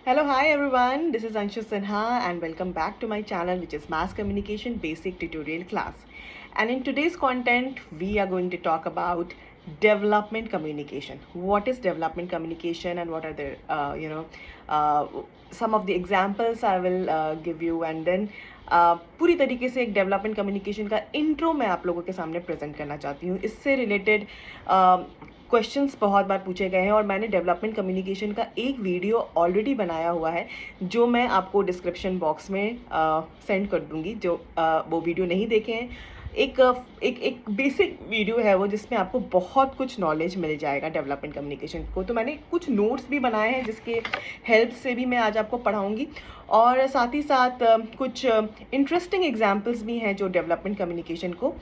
Hello, hi everyone. This is Anshu Sinha and welcome back to my channel, which is Mass Communication Basic Tutorial Class. And in today's content, we are going to talk about development communication. What is development communication and what are the, uh, some of the examples I will give you, and then पूरी तरीके से एक development communication का intro मैं आप लोगों के सामने प्रेजेंट करना चाहती हूँ. इससे रिलेटेड क्वेश्चंस बहुत बार पूछे गए हैं और मैंने डेवलपमेंट कम्युनिकेशन का एक वीडियो ऑलरेडी बनाया हुआ है जो मैं आपको डिस्क्रिप्शन बॉक्स में सेंड कर दूंगी. जो वो वीडियो नहीं देखे हैं, एक एक बेसिक वीडियो है वो, जिसमें आपको बहुत कुछ नॉलेज मिल जाएगा डेवलपमेंट कम्युनिकेशन को. तो मैंने कुछ नोट्स भी बनाए हैं जिसके हेल्प से भी मैं आज आपको पढ़ाऊंगी, और साथ ही साथ कुछ इंटरेस्टिंग एग्जाम्पल्स भी हैं जो डेवलपमेंट कम्युनिकेशन को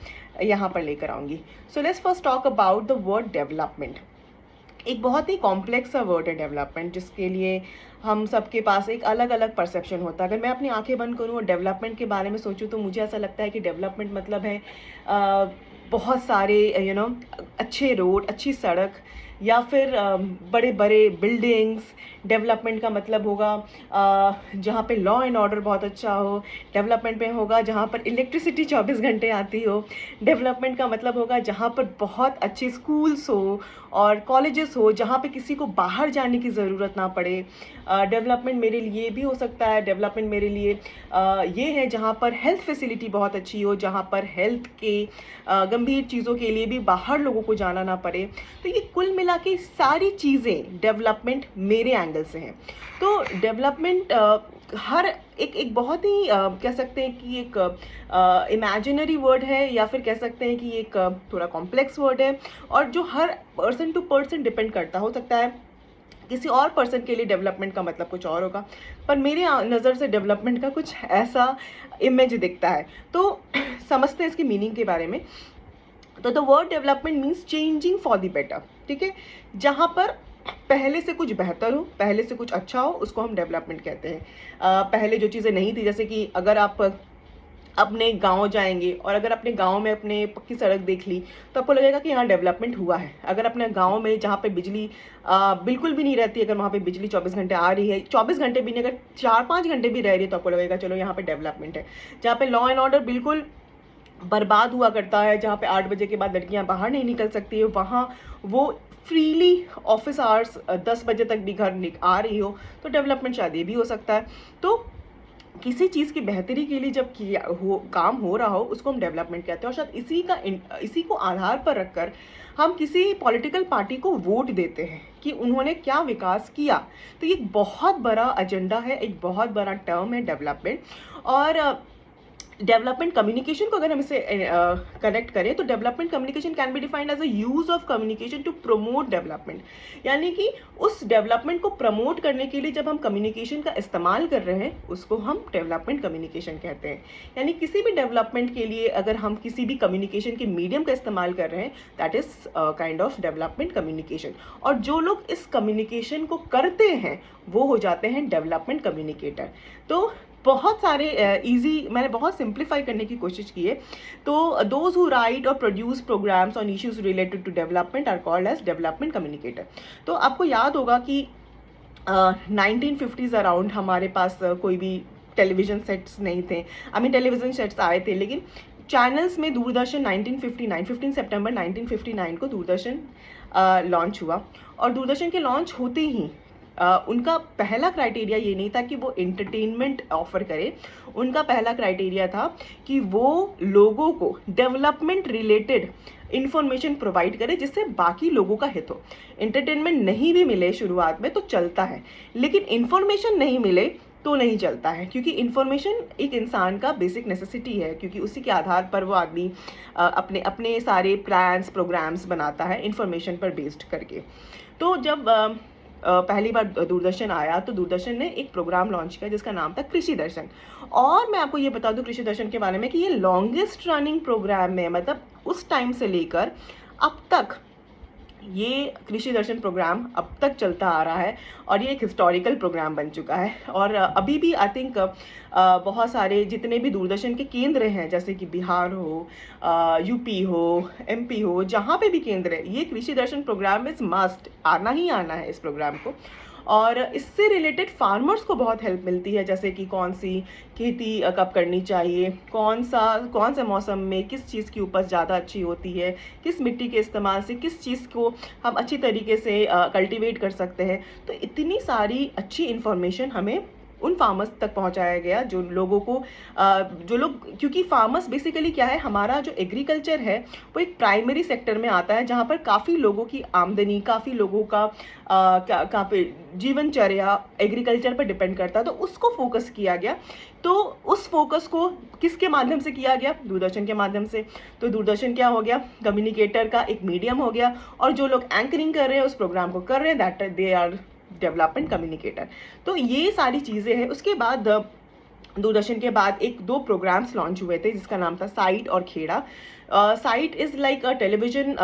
यहाँ पर लेकर आऊँगी. So let's first talk about the word development. एक बहुत ही कॉम्प्लेक्स सा वर्ड है डेवलपमेंट, जिसके लिए हम सबके पास एक अलग अलग परसेप्शन होता है. अगर मैं अपनी आंखें बंद करूँ और डेवलपमेंट के बारे में सोचूं तो मुझे ऐसा लगता है कि डेवलपमेंट मतलब है बहुत सारे अच्छे रोड, अच्छी सड़क, या फिर बड़े बड़े बिल्डिंग्स. डेवलपमेंट का मतलब होगा जहाँ पे लॉ एंड ऑर्डर बहुत अच्छा हो. डेवलपमेंट में होगा जहाँ पर इलेक्ट्रिसिटी 24 घंटे आती हो. डेवलपमेंट का मतलब होगा जहाँ पर बहुत अच्छे स्कूल्स हो और कॉलेजेस हो, जहाँ पे किसी को बाहर जाने की ज़रूरत ना पड़े. डेवलपमेंट मेरे लिए भी हो सकता है, डेवलपमेंट मेरे लिए ये है जहाँ पर हेल्थ फैसिलिटी बहुत अच्छी हो, जहाँ पर हेल्थ के गंभीर चीज़ों के लिए भी बाहर लोगों को जाना ना पड़े. तो ये कुल मिला के सारी चीज़ें डेवलपमेंट मेरे एंगल से हैं. तो डेवलपमेंट हर एक बहुत ही कह सकते हैं कि एक इमेजिनरी वर्ड है, या फिर कह सकते हैं कि एक थोड़ा कॉम्प्लेक्स वर्ड है, और जो हर पर्सन टू पर्सन डिपेंड करता. हो सकता है किसी और पर्सन के लिए डेवलपमेंट का मतलब कुछ और होगा, पर मेरे नज़र से डेवलपमेंट का कुछ ऐसा इमेज दिखता है. तो समझते हैं इसकी मीनिंग के बारे में. तो the word development means changing for the better. ठीक है, जहाँ पर पहले से कुछ बेहतर हो, पहले से कुछ अच्छा हो, उसको हम डेवलपमेंट कहते हैं. पहले जो चीज़ें नहीं थी, जैसे कि अगर आप अपने गांव जाएंगे और अगर अपने गांव में अपने पक्की सड़क देख ली तो आपको लगेगा कि यहाँ डेवलपमेंट हुआ है. अगर अपने गांव में जहाँ पे बिजली बिल्कुल भी नहीं रहती, अगर वहाँ पे बिजली 24 घंटे आ रही है, 24 घंटे भी नहीं, अगर 4-5 घंटे भी रह रही है, तो आपको लगेगा चलो यहाँ पे डेवलपमेंट है. जहाँ पे लॉ एंड ऑर्डर बिल्कुल बर्बाद हुआ करता है, जहाँ पे 8 बजे के बाद लड़कियाँ बाहर नहीं निकल सकती है, वहाँ वो फ्रीली ऑफिस आवर्स 10 बजे तक भी घर आ रही हो, तो डेवलपमेंट शायद ये भी हो सकता है. तो किसी चीज़ की बेहतरी के लिए जब काम हो रहा हो, उसको हम डेवलपमेंट कहते हैं. और शायद इसी को आधार पर रखकर हम किसी पॉलिटिकल पार्टी को वोट देते हैं कि उन्होंने क्या विकास किया. तो ये एक बहुत बड़ा एजेंडा है, एक बहुत बड़ा टर्म है डेवलपमेंट. और डेवलपमेंट कम्युनिकेशन को अगर हम इसे कनेक्ट करें तो development communication can be defined as a use of communication to promote development. यानी कि उस डेवलपमेंट को प्रमोट करने के लिए जब हम कम्युनिकेशन का इस्तेमाल कर रहे हैं, उसको हम डेवलपमेंट कम्युनिकेशन कहते हैं. यानी किसी भी डेवलपमेंट के लिए अगर हम किसी भी कम्युनिकेशन के मीडियम का इस्तेमाल कर रहे हैं, that is kind of development communication. और जो लोग इस कम्युनिकेशन को करते हैं वो हो जाते हैं डेवलपमेंट कम्युनिकेटर. तो बहुत सारे मैंने बहुत सिंप्लीफाई करने की कोशिश की है. तो दोज हु राइट और produce programmes on issues related to development are called as development communicator. तो आपको याद होगा कि 1950s अराउंड हमारे पास कोई भी टेलीविज़न सेट्स नहीं थे. आई मीन टेलीविज़न सेट्स आए थे, लेकिन चैनल्स में दूरदर्शन 1959 15 सितंबर 1959 को दूरदर्शन लॉन्च हुआ. और दूरदर्शन के लॉन्च होते ही उनका पहला क्राइटेरिया ये नहीं था कि वो एंटरटेनमेंट ऑफर करे. उनका पहला क्राइटेरिया था कि वो लोगों को डेवलपमेंट रिलेटेड इंफॉर्मेशन प्रोवाइड करे जिससे बाकी लोगों का हित हो. एंटरटेनमेंट नहीं भी मिले शुरुआत में तो चलता है, लेकिन इंफॉर्मेशन नहीं मिले तो नहीं चलता है, क्योंकि इन्फॉर्मेशन एक इंसान का बेसिक नेसेसिटी है, क्योंकि उसी के आधार पर वो आदमी अपने अपने सारे प्लान्स प्रोग्राम्स बनाता है इन्फॉर्मेशन पर बेस्ड करके. तो जब पहली बार दूरदर्शन आया तो दूरदर्शन ने एक प्रोग्राम लॉन्च किया जिसका नाम था कृषि दर्शन. और मैं आपको ये बता दूं कृषि दर्शन के बारे में कि ये लॉन्गेस्ट रनिंग प्रोग्राम है, मतलब उस टाइम से लेकर अब तक ये कृषि दर्शन प्रोग्राम अब तक चलता आ रहा है और ये एक हिस्टोरिकल प्रोग्राम बन चुका है. और अभी भी आई थिंक बहुत सारे जितने भी दूरदर्शन के केंद्र हैं, जैसे कि बिहार हो, यूपी हो, एमपी हो, जहाँ पे भी केंद्र है, ये कृषि दर्शन प्रोग्राम इज मस्ट आना ही आना है इस प्रोग्राम को. और इससे रिलेटेड फार्मर्स को बहुत हेल्प मिलती है, जैसे कि कौन सी खेती कब करनी चाहिए, कौन से मौसम में किस चीज़ की उपज ज़्यादा अच्छी होती है, किस मिट्टी के इस्तेमाल से किस चीज़ को हम अच्छी तरीके से कल्टीवेट कर सकते हैं। तो इतनी सारी अच्छी इन्फॉर्मेशन हमें उन फार्मर्स तक पहुंचाया गया जो लोगों को जो लोग, क्योंकि फार्मर्स बेसिकली क्या है, हमारा जो एग्रीकल्चर है वो एक प्राइमरी सेक्टर में आता है जहां पर काफ़ी लोगों की आमदनी, काफ़ी लोगों का काफ़ी जीवनचर्या एग्रीकल्चर पर डिपेंड करता है। तो उसको फोकस किया गया। तो उस फोकस को किसके माध्यम से किया गया? दूरदर्शन के माध्यम से। तो दूरदर्शन क्या हो गया? कम्युनिकेटर का एक मीडियम हो गया, और जो लोग एंकरिंग कर रहे हैं उस प्रोग्राम को कर रहे हैं, that they are development communicator. तो ये सारी चीज़ें हैं। उसके बाद दूरदर्शन के बाद एक दो प्रोग्राम्स लॉन्च हुए थे जिसका नाम था साइट और Kheda. SITE is like a television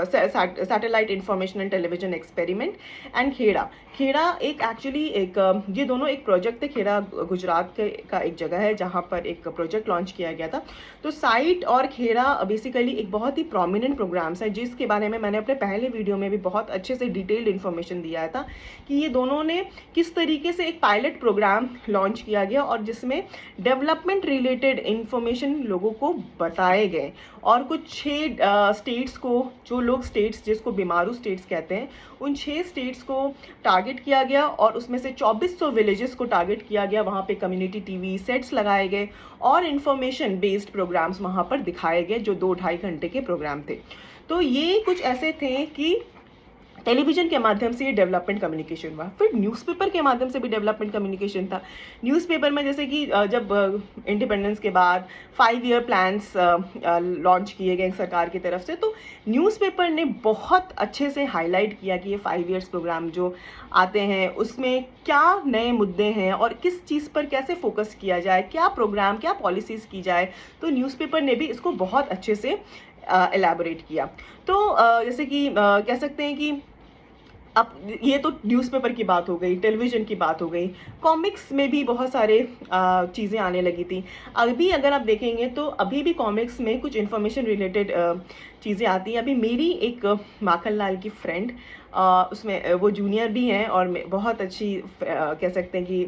satellite information and television experiment, and Kheda एक एक्चुअली एक ये दोनों एक प्रोजेक्ट थे। खेड़ा गुजरात का एक जगह है जहाँ पर एक प्रोजेक्ट लॉन्च किया गया था। तो साइट और खेड़ा बेसिकली एक बहुत ही प्रोमिनेंट प्रोग्राम्स है जिसके बारे में मैंने अपने पहले वीडियो में भी बहुत अच्छे से डिटेल्ड इन्फॉर्मेशन दिया था कि ये दोनों ने किस तरीके से एक पायलट प्रोग्राम लॉन्च किया गया और जिसमें डेवलपमेंट रिलेटेड इंफॉर्मेशन लोगों को बताए गए। और कुछ 6 स्टेट्स को, जो लोग स्टेट्स जिसको बीमारू स्टेट्स कहते हैं, उन 6 स्टेट्स को टारगेट किया गया और उसमें से 2400 विलेजेस को टारगेट किया गया। वहाँ पे कम्युनिटी टीवी सेट्स लगाए गए और इन्फॉर्मेशन बेस्ड प्रोग्राम्स वहाँ पर दिखाए गए जो 2-2.5 घंटे के प्रोग्राम थे। तो ये कुछ ऐसे थे कि टेलीविजन के माध्यम से ये डेवलपमेंट कम्युनिकेशन हुआ। फिर न्यूज़पेपर के माध्यम से भी डेवलपमेंट कम्युनिकेशन था। न्यूज़पेपर में जैसे कि जब इंडिपेंडेंस के बाद 5 ईयर प्लान्स लॉन्च किए गए सरकार की तरफ से, तो न्यूज़पेपर ने बहुत अच्छे से हाईलाइट किया कि ये 5 ईयर्स प्रोग्राम जो आते हैं उसमें क्या नए मुद्दे हैं और किस चीज़ पर कैसे फोकस किया जाए, क्या प्रोग्राम, क्या पॉलिसीज़ की जाए। तो न्यूज़पेपर ने भी इसको बहुत अच्छे से एलैबोरेट किया। तो जैसे कि कह सकते हैं कि अब ये तो न्यूज़पेपर की बात हो गई, टेलीविज़न की बात हो गई। कॉमिक्स में भी बहुत सारे चीज़ें आने लगी थी। अभी अगर आप देखेंगे तो अभी भी कॉमिक्स में कुछ इन्फॉर्मेशन रिलेटेड चीज़ें आती हैं। अभी मेरी एक माखनलाल की फ्रेंड, उसमें वो जूनियर भी हैं और बहुत अच्छी कह सकते हैं कि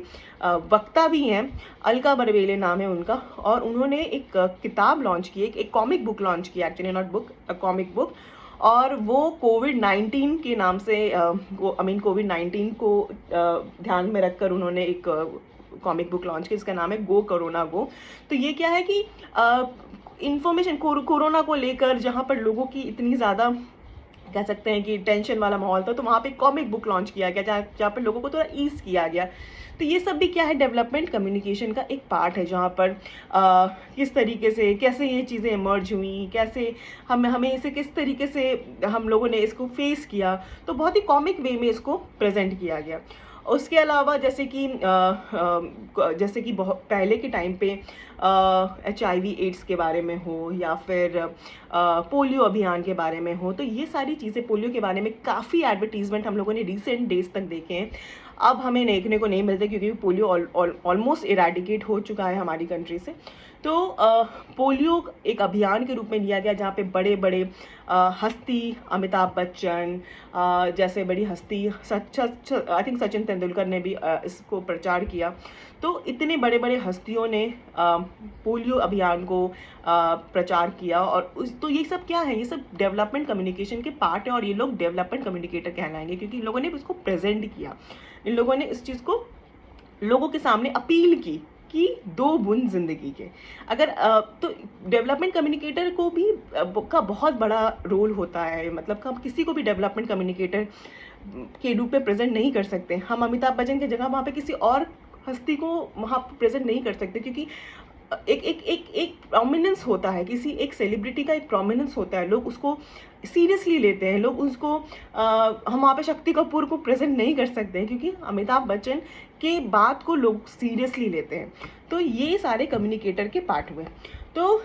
वक्ता भी हैं। अलका बरवेले नाम है उनका, और उन्होंने एक किताब लॉन्च की, एक कॉमिक बुक लॉन्च की, actually not book, comic book. और वो कोविड-19 के नाम से कोविड-19 को ध्यान में रखकर उन्होंने एक कॉमिक बुक लॉन्च की जिसका नाम है गो कोरोना गो। तो ये क्या है कि इंफॉर्मेशन कोरोना को लेकर जहाँ पर लोगों की इतनी ज़्यादा कह सकते हैं कि टेंशन वाला माहौल था, तो वहाँ पे कॉमिक बुक लॉन्च किया गया जहाँ पर लोगों को थोड़ा ईज किया गया। तो ये सब भी क्या है, डेवलपमेंट कम्युनिकेशन का एक पार्ट है जहाँ पर किस तरीके से कैसे ये चीज़ें इमर्ज हुई, कैसे हमें इसे किस तरीके से हम लोगों ने इसको फेस किया। तो बहुत ही कॉमिक वे में इसको प्रेजेंट किया गया। उसके अलावा जैसे कि बहुत पहले के टाइम पे HIV एड्स के बारे में हो या फिर पोलियो अभियान के बारे में हो, तो ये सारी चीज़ें, पोलियो के बारे में काफ़ी एडवर्टीजमेंट हम लोगों ने रिसेंट डेज तक देखे हैं। अब हमें देखने को नहीं मिलते क्योंकि पोलियो ऑलमोस्ट इरेडिकेट हो चुका है हमारी कंट्री से। तो पोलियो एक अभियान के रूप में लिया गया जहाँ पे बड़े बड़े हस्ती, अमिताभ बच्चन जैसे बड़ी हस्ती, आई थिंक सचिन तेंदुलकर ने भी इसको प्रचार किया। तो इतने बड़े बड़े हस्तियों ने पोलियो अभियान को प्रचार किया। और तो ये सब क्या है, ये सब डेवलपमेंट कम्युनिकेशन के पार्ट है और ये लोग डेवलपमेंट कम्युनिकेटर कहलाएंगे क्योंकि इन लोगों ने इसको प्रेजेंट किया। इन लोगों ने इस चीज़ को लोगों के सामने अपील की कि 2 बूंद जिंदगी के। अगर तो डेवलपमेंट कम्युनिकेटर को भी का बहुत बड़ा रोल होता है। मतलब हम किसी को भी डेवलपमेंट कम्युनिकेटर के रूप में प्रेजेंट नहीं कर सकते। हम अमिताभ बच्चन की जगह वहाँ पे किसी और हस्ती को वहाँ प्रेजेंट नहीं कर सकते क्योंकि एक प्रोमिनेंस होता है, किसी एक सेलिब्रिटी का एक प्रोमिनेंस होता है, लोग उसको सीरियसली लेते हैं। लोग उसको हम वहाँ पे शक्ति कपूर को प्रेजेंट नहीं कर सकते हैं क्योंकि अमिताभ बच्चन के बात को लोग सीरियसली लेते हैं। तो ये सारे कम्युनिकेटर के पार्ट हुए। तो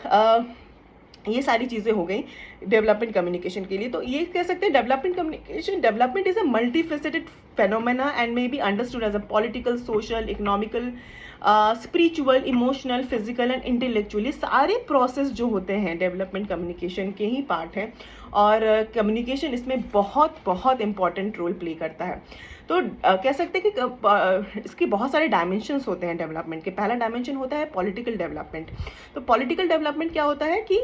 ये सारी चीज़ें हो गई डेवलपमेंट कम्युनिकेशन के लिए। तो ये कह सकते हैं development communication, development is a multi faceted phenomena and may be understood as a political, social, economical, spiritual, emotional, physical and intellectually सारे प्रोसेस जो होते हैं डेवलपमेंट कम्युनिकेशन के ही पार्ट हैं और कम्युनिकेशन इसमें बहुत बहुत इंपॉर्टेंट रोल प्ले करता है। तो कह सकते हैं कि इसके बहुत सारे डायमेंशंस होते हैं डेवलपमेंट के। पहला डायमेंशन होता है पॉलिटिकल डेवलपमेंट। तो पॉलिटिकल डेवलपमेंट क्या होता है कि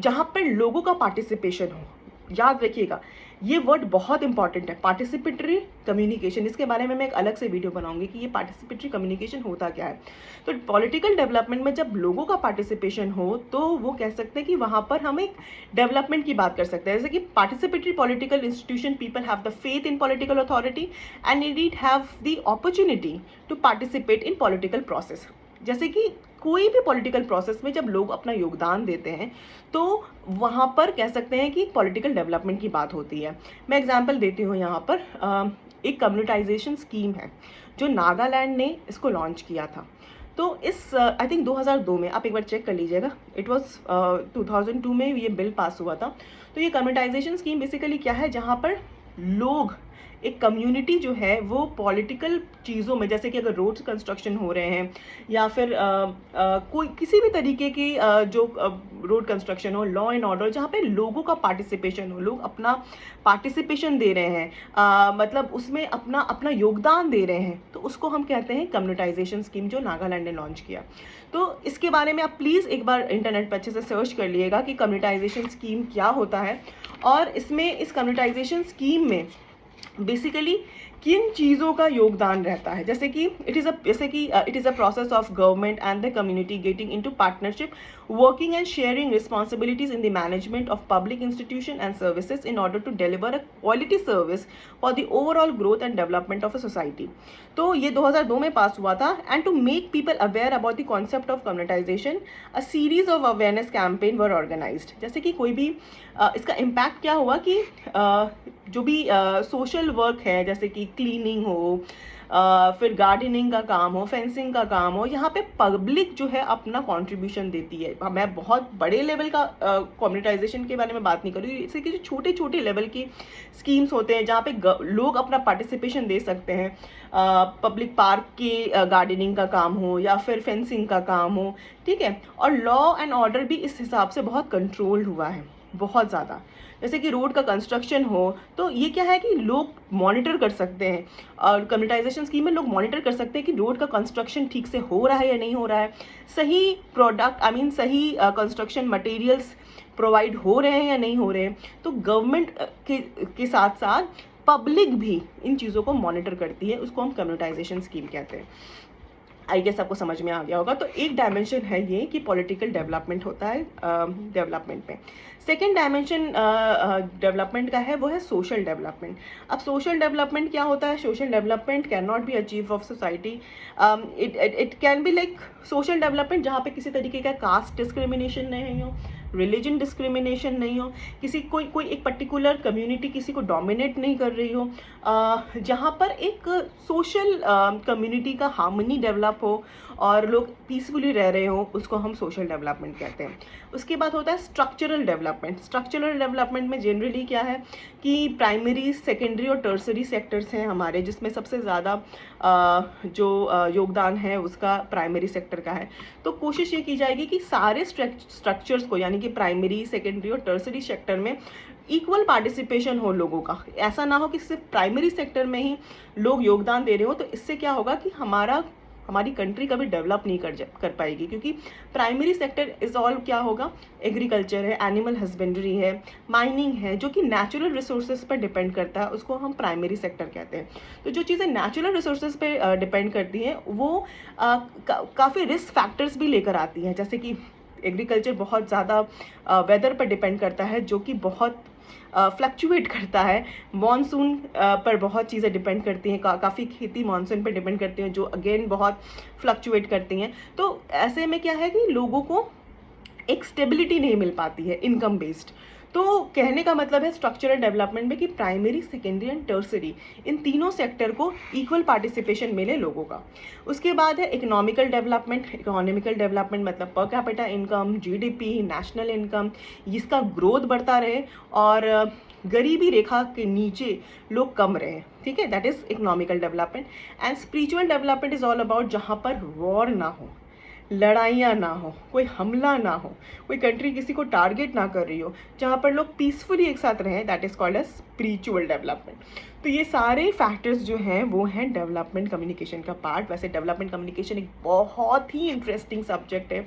जहाँ पर लोगों का पार्टिसिपेशन हो। याद रखिएगा ये वर्ड बहुत इंपॉर्टेंट है, पार्टिसिपेटरी कम्युनिकेशन। इसके बारे में मैं एक अलग से वीडियो बनाऊंगी कि ये पार्टिसिपेटरी कम्युनिकेशन होता क्या है। तो पॉलिटिकल डेवलपमेंट में जब लोगों का पार्टिसिपेशन हो तो वो कह सकते हैं कि वहाँ पर हम एक डेवलपमेंट की बात कर सकते हैं। जैसे कि participatory political institution, people have the faith in political authority and need have the opportunity to participate in political process. जैसे कि कोई भी पॉलिटिकल प्रोसेस में जब लोग अपना योगदान देते हैं तो वहाँ पर कह सकते हैं कि पॉलिटिकल डेवलपमेंट की बात होती है। मैं एग्जांपल देती हूँ यहाँ पर। एक कम्युनिटाइजेशन स्कीम है जो नागालैंड ने इसको लॉन्च किया था। तो इस आई थिंक 2002 में, आप एक बार चेक कर लीजिएगा, इट वाज 2002 में ये बिल पास हुआ था। तो ये कम्युनिटाइजेशन स्कीम बेसिकली क्या है, जहाँ पर लोग, एक कम्युनिटी जो है वो पॉलिटिकल चीज़ों में, जैसे कि अगर रोड्स कंस्ट्रक्शन हो रहे हैं या फिर कोई किसी भी तरीके की जो रोड कंस्ट्रक्शन हो, लॉ एंड ऑर्डर, जहाँ पे लोगों का पार्टिसिपेशन हो, लोग अपना पार्टिसिपेशन दे रहे हैं, मतलब उसमें अपना अपना योगदान दे रहे हैं, तो उसको हम कहते हैं कम्युनिटाइजेशन स्कीम, जो नागालैंड ने लॉन्च किया। तो इसके बारे में आप प्लीज़ एक बार इंटरनेट पर अच्छे से सर्च कर लिएगा कि कम्युनिटाइजेशन स्कीम क्या होता है। और इसमें, इस कम्युनिटाइजेशन स्कीम में बेसिकली किन चीज़ों का योगदान रहता है, जैसे कि it is a process of government and the community getting into partnership, working and sharing responsibilities in the management of public institution and services in order to deliver a quality service for the overall growth and development of a society. तो ये 2002 में pass हुआ था। And to make people aware about the concept of communitization, a series of awareness campaign were organized. जैसे कि कोई भी इसका इम्पैक्ट क्या हुआ कि जो भी सोशल वर्क है, जैसे कि क्लीनिंग हो, फिर गार्डनिंग का काम हो, फेंसिंग का काम हो, यहाँ पे पब्लिक जो है अपना कंट्रीब्यूशन देती है। मैं बहुत बड़े लेवल का कम्युनिटाइजेशन के बारे में बात नहीं कर रही हूँ, इससे कि जो छोटे छोटे लेवल की स्कीम्स होते हैं जहाँ पे लोग अपना पार्टिसिपेशन दे सकते हैं। पब्लिक पार्क के गार्डनिंग का काम हो या फिर फेंसिंग का काम हो, ठीक है। और लॉ एंड ऑर्डर भी इस हिसाब से बहुत कंट्रोल हुआ है, बहुत ज़्यादा। जैसे कि रोड का कंस्ट्रक्शन हो तो ये क्या है कि लोग मॉनिटर कर सकते हैं, और कम्युनिटाइजेशन स्कीम में लोग मॉनिटर कर सकते हैं कि रोड का कंस्ट्रक्शन ठीक से हो रहा है या नहीं हो रहा है, सही प्रोडक्ट, सही कंस्ट्रक्शन मटेरियल्स प्रोवाइड हो रहे हैं या नहीं हो रहे हैं। तो गवर्नमेंट के साथ साथ पब्लिक भी इन चीज़ों को मॉनिटर करती है, उसको हम कम्युनिटाइजेशन स्कीम कहते हैं। आई गेस आपको समझ में आ गया होगा। तो एक डायमेंशन है ये कि पॉलिटिकल डेवलपमेंट होता है डेवलपमेंट में। सेकेंड डायमेंशन डेवलपमेंट का है वो है सोशल डेवलपमेंट। अब सोशल डेवलपमेंट क्या होता है? Social development can not be achieve of society, it can be like social development जहाँ पे किसी तरीके का कास्ट डिस्क्रिमिनेशन नहीं हो, रिलीजन डिस्क्रिमिनेशन नहीं हो, किसी कोई एक पर्टिकुलर कम्युनिटी किसी को डोमिनेट नहीं कर रही हो, जहाँ पर एक सोशल कम्युनिटी का हार्मनी डेवलप हो और लोग पीसफुली रह रहे हो, उसको हम सोशल डेवलपमेंट कहते हैं। उसके बाद होता है स्ट्रक्चरल डेवलपमेंट। स्ट्रक्चरल डेवलपमेंट में जनरली क्या है कि प्राइमरी, सेकेंडरी और टर्सरी सेक्टर्स हैं हमारे, जिसमें सबसे ज़्यादा जो योगदान है उसका प्राइमरी सेक्टर का है। तो कोशिश ये की जाएगी कि सारे स्ट्रक्चर्स को, यानी कि प्राइमरी, सेकेंडरी और टर्सरी सेक्टर में इक्वल पार्टिसिपेशन हो लोगों का। ऐसा ना हो कि सिर्फ प्राइमरी सेक्टर में ही लोग योगदान दे रहे हो, तो इससे क्या होगा कि हमारी कंट्री कभी डेवलप नहीं कर पाएगी, क्योंकि प्राइमरी सेक्टर इज ऑल क्या होगा, एग्रीकल्चर है, एनिमल हस्बेंड्री है, माइनिंग है, जो कि नेचुरल रिसोर्सेज पर डिपेंड करता है, उसको हम प्राइमरी सेक्टर कहते हैं। तो जो चीज़ें नेचुरल रिसोर्सेज पे डिपेंड करती हैं वो काफ़ी रिस्क फैक्टर्स भी लेकर आती हैं। जैसे कि एग्रीकल्चर बहुत ज़्यादा वेदर पर डिपेंड करता है, जो कि बहुत फ्लक्चुएट करता है। मॉनसून पर बहुत चीज़ें डिपेंड करती हैं, काफ़ी खेती मॉनसून पर डिपेंड करती हैं, जो अगेन बहुत फ्लक्चुएट करती हैं। तो ऐसे में क्या है कि लोगों को एक स्टेबिलिटी नहीं मिल पाती है इनकम बेस्ड। तो कहने का मतलब है स्ट्रक्चरल डेवलपमेंट में कि प्राइमरी, सेकेंडरी एंड टर्सरी, इन तीनों सेक्टर को इक्वल पार्टिसिपेशन मिले लोगों का। उसके बाद है इकोनॉमिकल डेवलपमेंट। इकोनॉमिकल डेवलपमेंट मतलब per capita income, GDP, national income, इसका ग्रोथ बढ़ता रहे और गरीबी रेखा के नीचे लोग कम रहे, ठीक है, that is economical development. And spiritual development is all about जहाँ पर वॉर ना हो, लड़ाइयाँ ना हो, कोई हमला ना हो, कोई कंट्री किसी को टारगेट ना कर रही हो, जहाँ पर लोग पीसफुली एक साथ रहें, that is called as spiritual development. तो ये सारे फैक्टर्स जो हैं वो हैं डेवलपमेंट कम्युनिकेशन का पार्ट। वैसे डेवलपमेंट कम्युनिकेशन एक बहुत ही इंटरेस्टिंग सब्जेक्ट है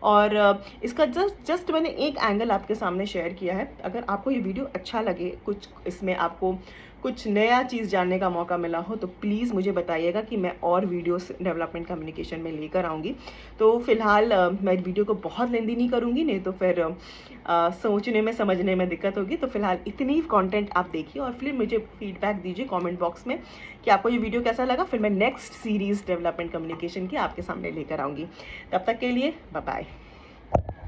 और इसका जस्ट मैंने एक एंगल आपके सामने शेयर किया है। अगर आपको ये वीडियो अच्छा लगे, कुछ इसमें आपको कुछ नया चीज़ जानने का मौका मिला हो, तो प्लीज़ मुझे बताइएगा कि मैं और वीडियोस डेवलपमेंट कम्युनिकेशन में लेकर आऊँगी। तो फिलहाल मैं वीडियो को बहुत लेंदी नहीं करूँगी, नहीं तो फिर सोचने में समझने में दिक्कत होगी। तो फिलहाल इतनी कंटेंट आप देखिए और फिर मुझे फीडबैक दीजिए कमेंट बॉक्स में कि आपको ये वीडियो कैसा लगा। फिर मैं नेक्स्ट सीरीज़ डेवलपमेंट कम्युनिकेशन की आपके सामने लेकर आऊँगी। तब तक के लिए बाय बाय।